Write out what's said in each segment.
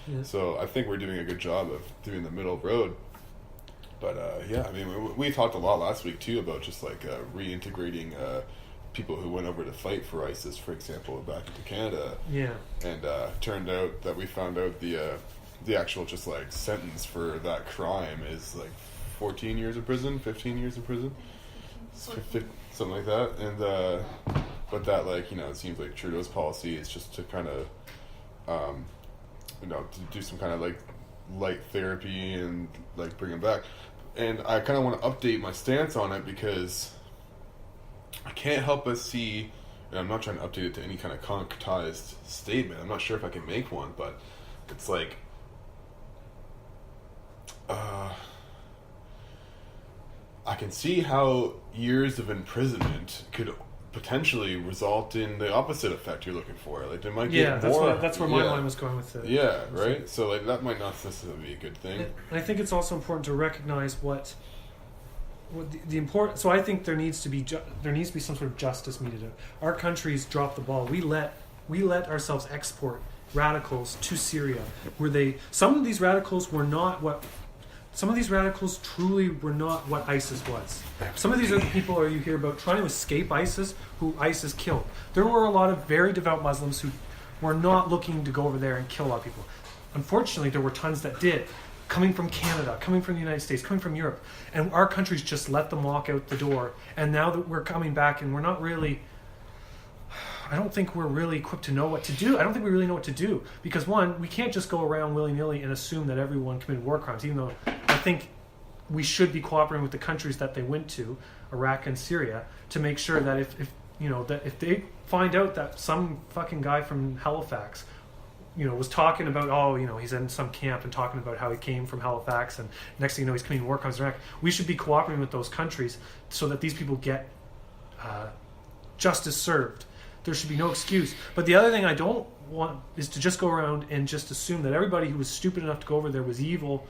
Yeah. So I think we're doing a good job of doing the middle road. But I mean, we talked a lot last week too about just like reintegrating people who went over to fight for ISIS, for example, back into Canada. Yeah. And turned out that we found out the actual just like sentence for that crime is like 14 years of prison, 15 years of prison, something like that. And but that, like, you know, it seems like Trudeau's policy is just to kind of to do some kind of like light therapy and like bring him back. And I kind of want to update my stance on it because I can't help but see, and I'm not trying to update it to any kind of concretized statement. I'm not sure if I can make one, but it's like, I can see how years of imprisonment could potentially result in the opposite effect you're looking for. Like, there might get more. That's where my mind was going with it. Yeah, right? So, like, that might not necessarily be a good thing. And I think it's also important to recognize what the important. So I think there needs to be some sort of justice meted out. Our country's dropped the ball. We let ourselves export radicals to Syria, where some of these radicals truly were not what ISIS was. Some of these are the people you hear about trying to escape ISIS, who ISIS killed. There were a lot of very devout Muslims who were not looking to go over there and kill a lot of people. Unfortunately, there were tons that did, coming from Canada, coming from the United States, coming from Europe. And our countries just let them walk out the door. And now that we're coming back and we're not really... I don't think we're really equipped to know what to do. I don't think we really know what to do. Because, one, we can't just go around willy-nilly and assume that everyone committed war crimes, even though I think we should be cooperating with the countries that they went to, Iraq and Syria, to make sure that if they find out that some fucking guy from Halifax, was talking about, he's in some camp and talking about how he came from Halifax, and next thing you know, he's committing war crimes in Iraq. We should be cooperating with those countries so that these people get justice served. There should be no excuse. But the other thing I don't want is to just go around and just assume that everybody who was stupid enough to go over there was evil.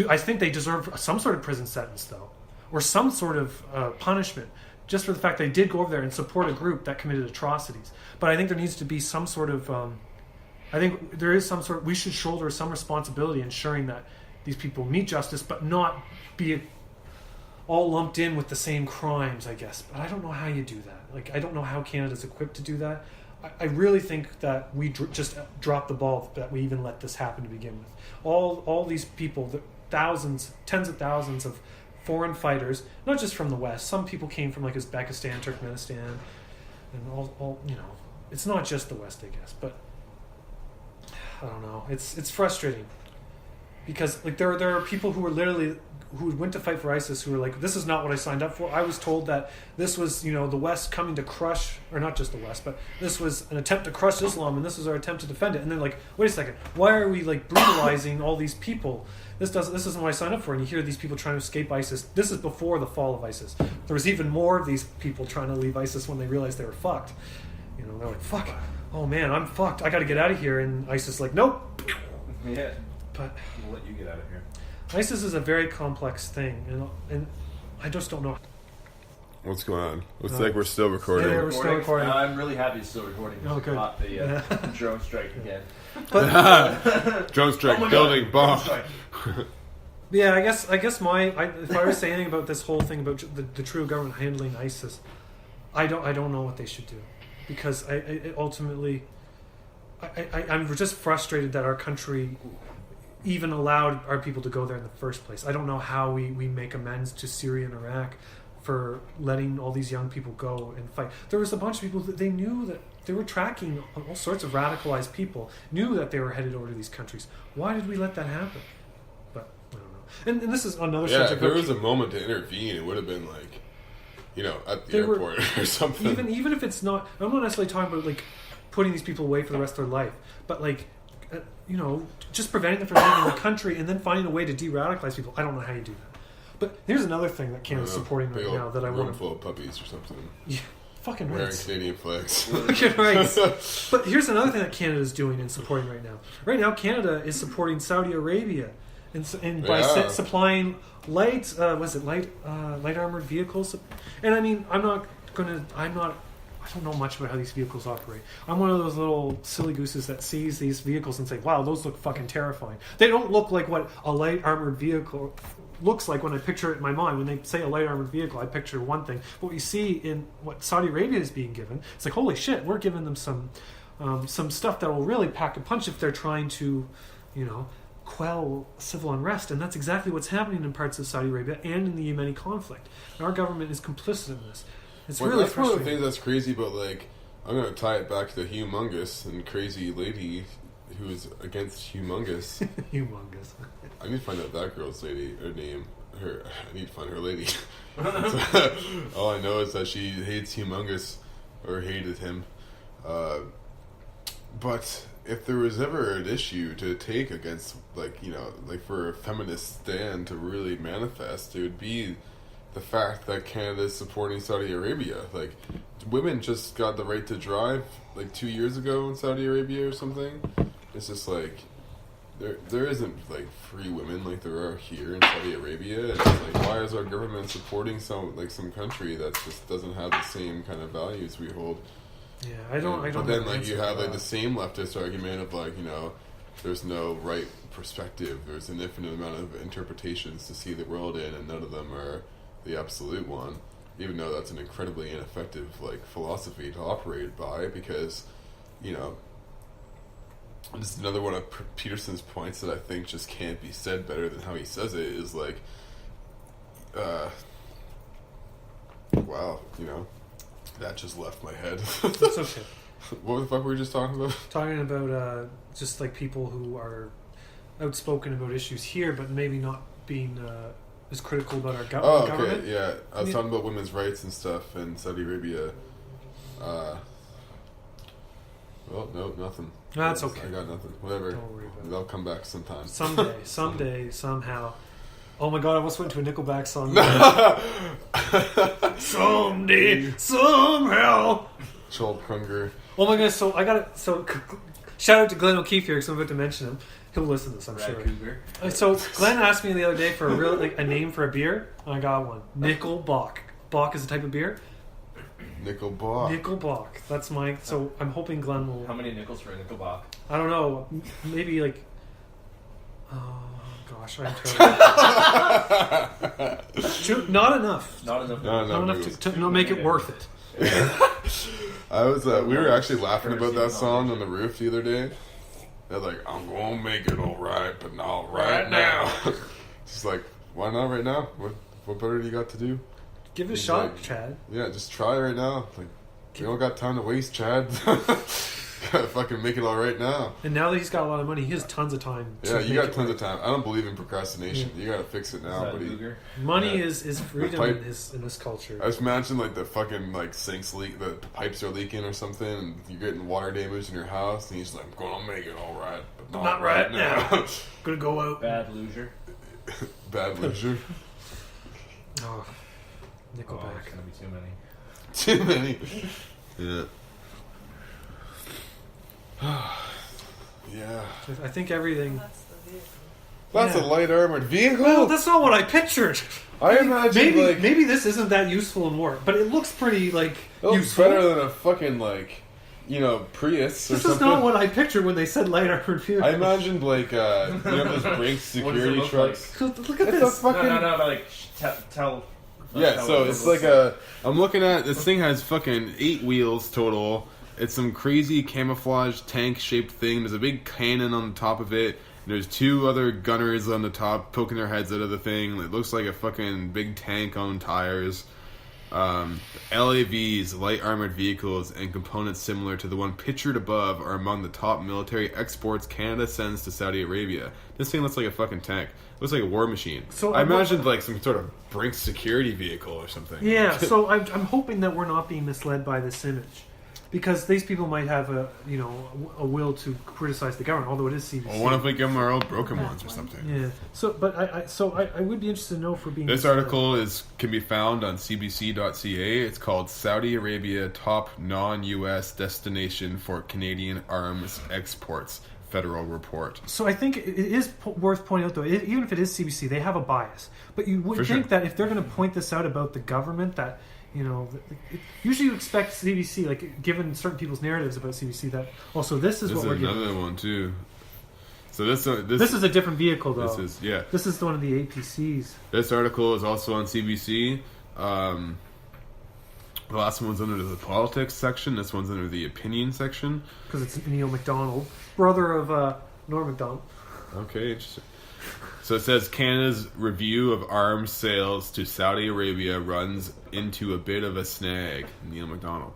I think they deserve some sort of prison sentence, though, or some sort of punishment, just for the fact they did go over there and support a group that committed atrocities. But I think there needs to be some sort of... we should shoulder some responsibility ensuring that these people meet justice, but not be all lumped in with the same crimes, I guess. But I don't know how you do that. Like, I don't know how Canada's equipped to do that. I really think that we just dropped the ball that we even let this happen to begin with. All these people, the thousands, tens of thousands of foreign fighters, not just from the West. Some people came from like Uzbekistan, Turkmenistan, and all it's not just the West, I guess. But I don't know. It's frustrating because like there are people who went to fight for ISIS who were like, this is not what I signed up for. I was told that this was, the West coming to crush, or not just the West, but this was an attempt to crush Islam, and this was our attempt to defend it. And then like, wait a second, why are we like brutalizing all these people? This isn't what I signed up for. And you hear these people trying to escape ISIS. This is before the fall of ISIS. There was even more of these people trying to leave ISIS when they realized they were fucked. They're like, fuck, oh man, I'm fucked. I got to get out of here. And ISIS like, nope. Yeah. But we'll let you get out of here. ISIS is a very complex thing, and I just don't know. What's going on? Looks like we're still recording. Yeah, we're still recording. I'm really happy it's still recording. Oh, good. Caught the drone strike again. Drone strike, building bomb. Yeah, I guess if I were to say anything about this whole thing about the Trudeau government handling ISIS, I don't know what they should do, because ultimately I'm just frustrated that our country even allowed our people to go there in the first place. I don't know how we make amends to Syria and Iraq for letting all these young people go and fight. There was a bunch of people that they knew that they were tracking all sorts of radicalized people, knew that they were headed over to these countries. Why did we let that happen? But I don't know. And this is another subject. If there was a moment to intervene, it would have been like, at the airport or something. Even if it's not, I'm not necessarily talking about like putting these people away for the rest of their life, but like, just preventing them from leaving the country and then finding a way to de-radicalize people. I don't know how you do that. But here's another thing that Canada's supporting right now that I want to... full of puppies or something. Yeah, fucking wearing rights. Canadian flags. Fucking rights. But here's another thing that Canada's doing and supporting right now. Right now, Canada is supporting Saudi Arabia and by supplying light armored vehicles. And I mean, I'm not I don't know much about how these vehicles operate. I'm one of those little silly gooses that sees these vehicles and say, wow, those look fucking terrifying. They don't look like what a light armored vehicle looks like when I picture it in my mind. When they say a light armored vehicle, I picture one thing. But what you see in what Saudi Arabia is being given, it's like, holy shit, we're giving them some stuff that will really pack a punch if they're trying to, quell civil unrest. And that's exactly what's happening in parts of Saudi Arabia and in the Yemeni conflict. And our government is complicit in this. It's really that's one of the frustrating. things that's crazy, but I'm going to tie it back to the humongous and crazy lady who is against humongous. Humongous. I need to find out that girl's name. I need to find her lady. All I know is that she hates humongous, or hated him. But if there was ever an issue to take against, for a feminist stand to really manifest, it would be the fact that Canada is supporting Saudi Arabia. Women just got the right to drive 2 years ago in Saudi Arabia or something. It's just there isn't free women like there are here in Saudi Arabia. It's why is our government supporting some country that just doesn't have the same kind of values we hold? Yeah, I don't. But then you have the same leftist argument of there's no right perspective. There's an infinite amount of interpretations to see the world in, and none of them are the absolute one. Even though that's an incredibly ineffective philosophy to operate by, because just another one of Peterson's points that I think just can't be said better than how he says it is wow, that just left my head. It's okay. What the fuck were we just talking about? Talking about just people who are outspoken about issues here, but maybe not being as critical about our government. Oh, okay, yeah. I was talking about women's rights and stuff in Saudi Arabia. Well, no, nothing. That's okay. I got nothing. Whatever. Don't worry about it. They'll come back sometime. Someday, somehow. Oh my god, I almost went to a Nickelback song. Someday, somehow. Joel Krunger. Oh my goodness, so I got it. So, shout out to Glenn O'Keefe here, because I'm about to mention him. He'll listen to this, I'm Brad sure. Cougar. So, Glenn asked me the other day for a name for a beer, and I got one. Nickelbock. Bock is a type of beer. Nickelbock. That's my... So, I'm hoping Glenn will... How many nickels for a Nickelbock? I don't know. Maybe oh, gosh, I'm terrible. Not enough. Not enough. Not enough to make it worth it. I was. We were actually laughing about that song on the roof the other day. They're like, "I'm gonna make it all right, but not right now." Just why not right now? What better do you got to do? Give it a shot, Chad. Yeah, just try right now. You don't got time to waste, Chad. Gotta fucking make it all right now. And now that he's got a lot of money, he has tons of time. Yeah, you got tons of time. I don't believe in procrastination. Yeah. You gotta fix it now, buddy. Money is freedom in this culture. I just imagine the fucking sinks leak, the pipes are leaking or something, and you're getting water damage in your house, and he's like, "I'm gonna make it all right, but not right now." Gonna go out. Bad loser. Bad loser. Oh, Nickelback. Oh, it's gonna be too many. Too many. Yeah. Yeah. I think everything... That's a light armored vehicle? Well, that's not what I pictured. I imagine maybe this isn't that useful in war, but it looks pretty it looks useful. better than a fucking Prius or this something. Is not what I pictured when they said light armored vehicle. I imagined those Brinks security trucks. Look at it's this. A fucking... No, tell. Yeah, so it's I'm looking at this thing has fucking 8 wheels total. It's some crazy camouflage tank shaped thing. There's a big cannon on the top of it. And there's 2 other gunners on the top poking their heads out of the thing. It looks like a fucking big tank on tires. LAVs, light armored vehicles, and components similar to the one pictured above are among the top military exports Canada sends to Saudi Arabia. This thing looks like a fucking tank. It looks like a war machine. So I imagined some sort of Brinks security vehicle or something. Yeah, so I'm hoping that we're not being misled by this image. Because these people might have a will to criticize the government, although it is CBC. Well, what if we give them our old broken ones or something? Yeah. So, but I would be interested to know if we're being. This article can be found on CBC.ca. It's called "Saudi Arabia Top Non-U.S. Destination for Canadian Arms Exports." Federal report. So I think it is worth pointing out, though, even if it is CBC, they have a bias. But you would think that if they're going to point this out about the government, that Usually you expect CBC, like given certain people's narratives about CBC, that also this is what we're another giving. one too. So this is a different vehicle though. This is one of the APCs. This article is also on CBC. The last one's under the politics section. This one's under the opinion section. Because it's Neil MacDonald, brother of Norm MacDonald. Okay, interesting. So it says Canada's review of arms sales to Saudi Arabia runs into a bit of a snag. Neil MacDonald.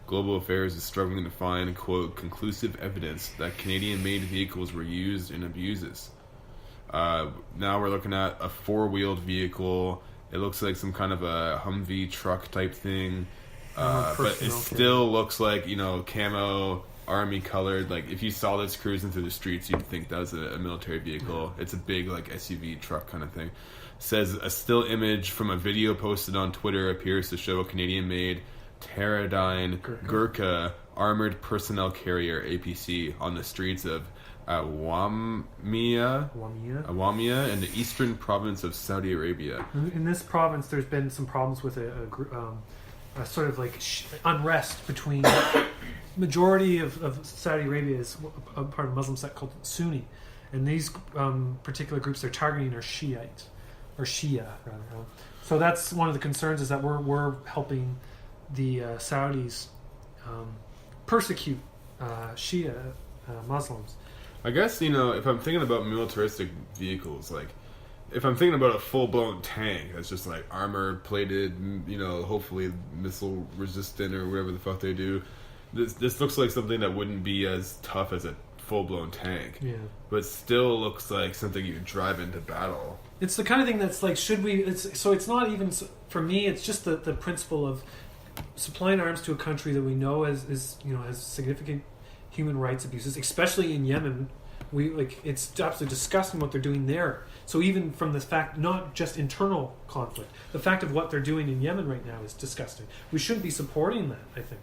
Global Affairs is struggling to find, quote, conclusive evidence that Canadian-made vehicles were used in abuses. Now we're looking at a four-wheeled vehicle. It looks like some kind of a Humvee truck type thing. But it still looks like, camo, army colored. Like, if you saw this cruising through the streets, you'd think that was a military vehicle. It's a big, like, SUV truck kind of thing. Says a still image from a video posted on Twitter appears to show a Canadian-made Taran Gurkha armored personnel carrier APC on the streets of Awamiya in the eastern province of Saudi Arabia. In this province, there's been some problems with a sort of like unrest between majority of Saudi Arabia is a part of a Muslim sect called Sunni, and these particular groups they're targeting are Shiite or Shia rather. So that's one of the concerns, is that we're helping the Saudis persecute Shia Muslims. I guess, if I'm thinking about militaristic vehicles, like, if I'm thinking about a full-blown tank that's just, like, armor-plated, hopefully missile-resistant or whatever the fuck they do, this looks like something that wouldn't be as tough as a full-blown tank. Yeah. But still looks like something you could drive into battle. It's the kind of thing that's like, it's not even, for me, it's just the principle of supplying arms to a country that we know has significant human rights abuses, especially in Yemen. It's absolutely disgusting what they're doing there. So even from the fact, not just internal conflict, the fact of what they're doing in Yemen right now is disgusting. We shouldn't be supporting that, I think.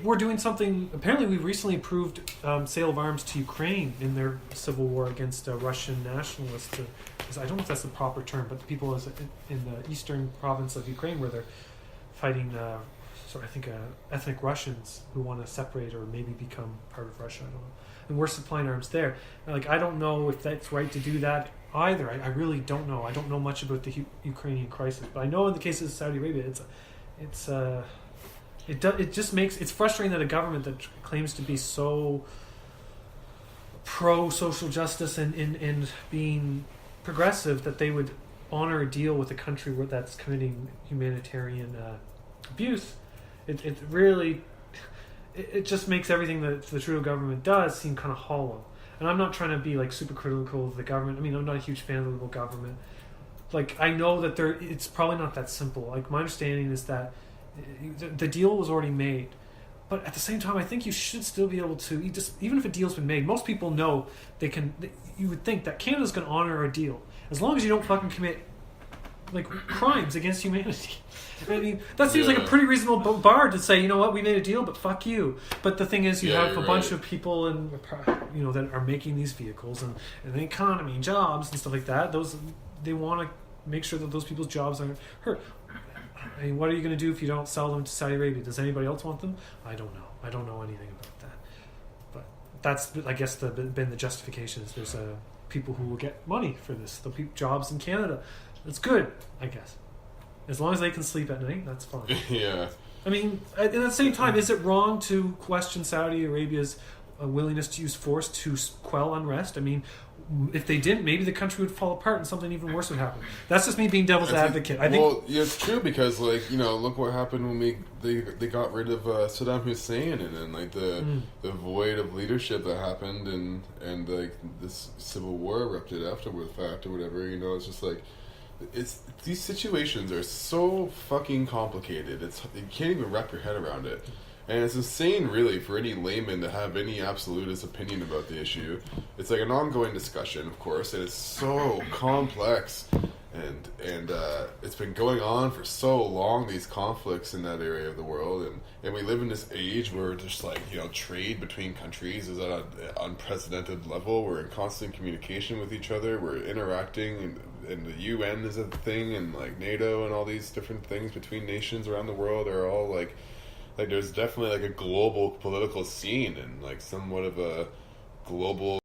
We're doing something. Apparently, we recently approved sale of arms to Ukraine in their civil war against Russian nationalists. I don't know if that's the proper term, but the people in the eastern province of Ukraine, where they're fighting, ethnic Russians who want to separate or maybe become part of Russia. I don't know. And we're supplying arms there. I don't know if that's right to do that either. I really don't know. I don't know much about the Ukrainian crisis, but I know in the case of Saudi Arabia, it's frustrating that a government that claims to be so pro social justice and being progressive, that they would honor a deal with a country that's committing humanitarian abuse. It really just makes everything that the Trudeau government does seem kind of hollow. And I'm not trying to be like super critical of the government. I'm not a huge fan of the Liberal government. I know that it's probably not that simple. My understanding is that the deal was already made, but at the same time, I think you should still be able to, even if a deal's been made, most people know you would think that Canada's going to honor a deal as long as you don't fucking commit crimes against humanity. That seems like a pretty reasonable bar to say, you know what, we made a deal, but fuck you. But the thing is, you have a bunch of people that are making these vehicles and the economy, jobs and stuff like that. They want to make sure that those people's jobs aren't hurt. What are you going to do if you don't sell them to Saudi Arabia? Does anybody else want them? I don't know. I don't know anything about that. But that's, I guess, been the justification is there's people who will get money for this. They'll keep jobs in Canada. It's good, I guess. As long as they can sleep at night, that's fine. Yeah. At the same time, is it wrong to question Saudi Arabia's willingness to use force to quell unrest? If they didn't, maybe the country would fall apart and something even worse would happen. That's just me being devil's advocate. It's true because, look what happened when they got rid of Saddam Hussein, and then the void of leadership that happened, and this civil war erupted afterward, fact or whatever. It's just these situations are so fucking complicated. You can't even wrap your head around it. And it's insane, really, for any layman to have any absolutist opinion about the issue. It's an ongoing discussion, of course, and it's so complex. And it's been going on for so long, these conflicts in that area of the world. And we live in this age where just, trade between countries is at an unprecedented level. We're in constant communication with each other. We're interacting and the UN is a thing, and like NATO and all these different things between nations around the world are all like there's definitely like a global political scene and like somewhat of a global